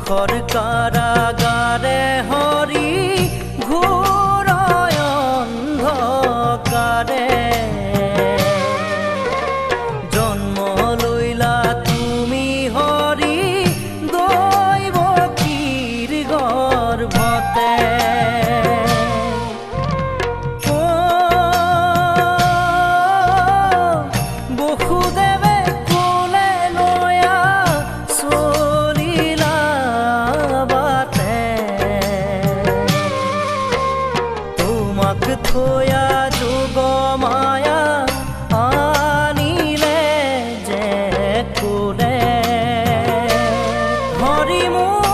দুখৰ কাৰাগাৰে হৰি ঘূৰাই অন্ধকাৰে জন্ম লৈলা তুমি হৰি দৈৱকীৰ গৰ্ভতে বসুদেৱে কোলে নয়া চলিলা বাটে তোমাক থয়া যোগ মায়া আনিলে যে কোলে হৰি মোৰ